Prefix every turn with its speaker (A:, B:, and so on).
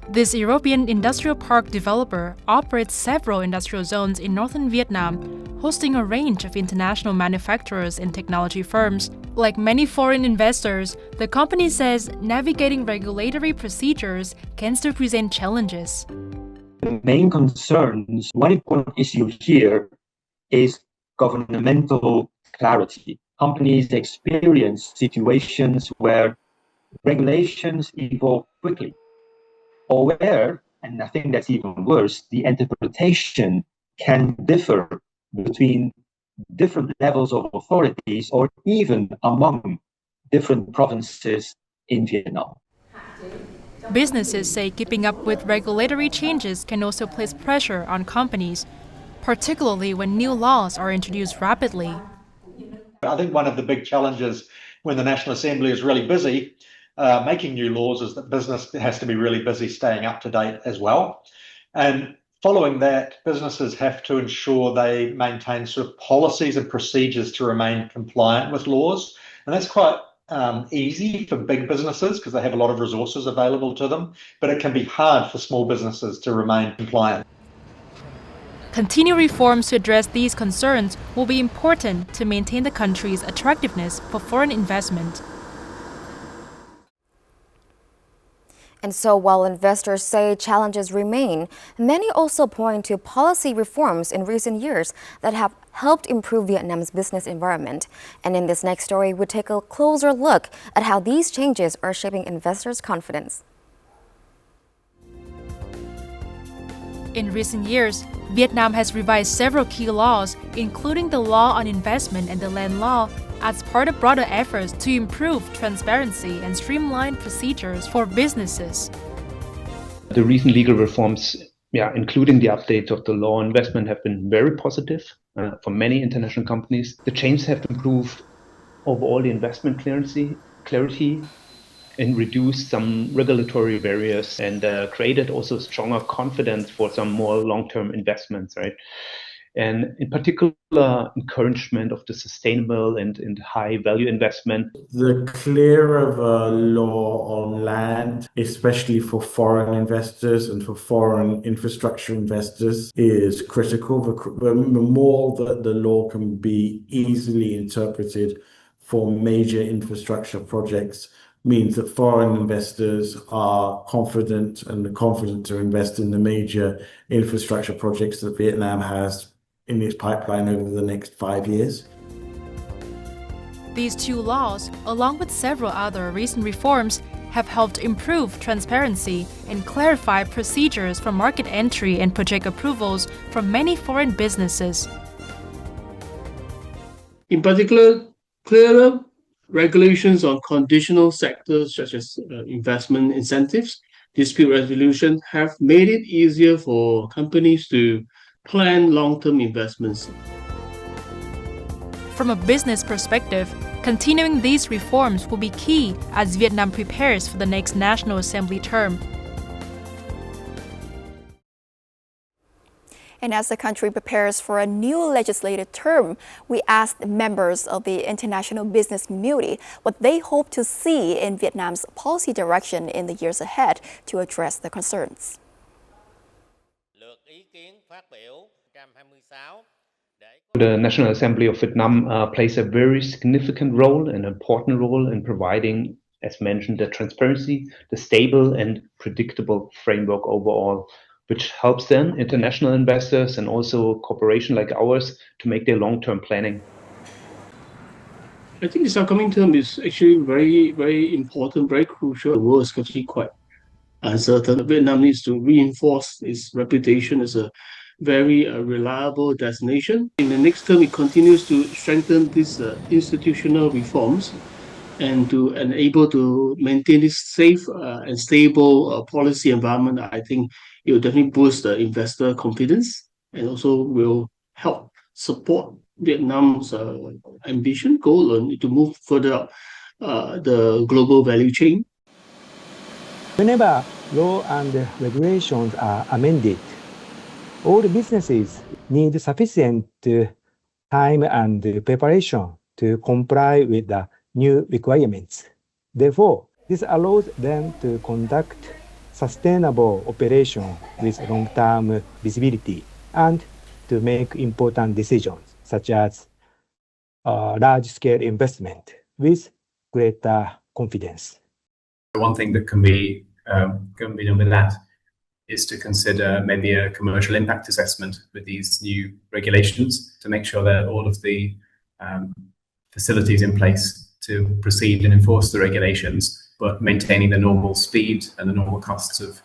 A: This European industrial park developer operates several industrial zones in northern Vietnam, hosting a range of international manufacturers and technology firms. Like many foreign investors, the company says navigating regulatory procedures can still present challenges.
B: The main concerns, one important issue here is governmental clarity. Companies experience situations where regulations evolve quickly, or where, and I think that's even worse, the interpretation can differ between different levels of authorities or even among different provinces in Vietnam.
A: Businesses say keeping up with regulatory changes can also place pressure on companies, particularly when new laws are introduced rapidly.
C: I think one of the big challenges when the National Assembly is really busy making new laws is that business has to be really busy staying up to date as well. And following that, businesses have to ensure they maintain sort of policies and procedures to remain compliant with laws. And that's quite easy for big businesses because they have a lot of resources available to them, but it can be hard for small businesses to remain compliant.
A: Continued reforms to address these concerns will be important to maintain the country's attractiveness for foreign investment.
D: And so while investors say challenges remain, many also point to policy reforms in recent years that have helped improve Vietnam's business environment. And in this next story, we take a closer look at how these changes are shaping investors' confidence.
A: In recent years, Vietnam has revised several key laws, including the law on investment and the land law, as part of broader efforts to improve transparency and streamline procedures for businesses.
E: The recent legal reforms, including the updates of the law on investment, have been very positive for many international companies. The changes have improved overall the investment clarity and reduced some regulatory barriers and created also stronger confidence for some more long-term investments, right? And in particular, encouragement of the sustainable and high-value investment.
F: The clearer law on land, especially for foreign investors and for foreign infrastructure investors, is critical. The more that the law can be easily interpreted for major infrastructure projects means that foreign investors are confident to invest in the major infrastructure projects that Vietnam has in its pipeline over the next 5 years.
A: These two laws, along with several other recent reforms, have helped improve transparency and clarify procedures for market entry and project approvals for many foreign businesses.
G: In particular, clearer regulations on conditional sectors such as investment incentives, dispute resolution have made it easier for companies to plan long-term investments.
A: From a business perspective, continuing these reforms will be key as Vietnam prepares for the next National Assembly term.
H: And as the country prepares for a new legislative term, we asked members of the international business community what they hope to see in Vietnam's policy direction in the years ahead to address the concerns.
E: The National Assembly of Vietnam plays a very significant role, an important role in providing, as mentioned, the transparency, the stable and predictable framework overall, which helps then international investors and also corporations like ours to make their long-term planning.
G: I think this upcoming term is actually very, very important, very crucial. The world is actually quite uncertain. Vietnam needs to reinforce its reputation as a very reliable destination. In the next term, it continues to strengthen these institutional reforms and to enable to maintain this safe and stable policy environment. I think it will definitely boost the investor confidence and also will help support Vietnam's ambition goal to move further up the global value chain.
I: Whenever law and regulations are amended, all businesses need sufficient time and preparation to comply with the new requirements. Therefore, this allows them to conduct sustainable operation with long-term visibility and to make important decisions such as large-scale investment with greater confidence.
J: One thing that can be done with that is to consider maybe a commercial impact assessment with these new regulations to make sure that all of the facilities in place to proceed and enforce the regulations, but maintaining the normal speed and the normal costs of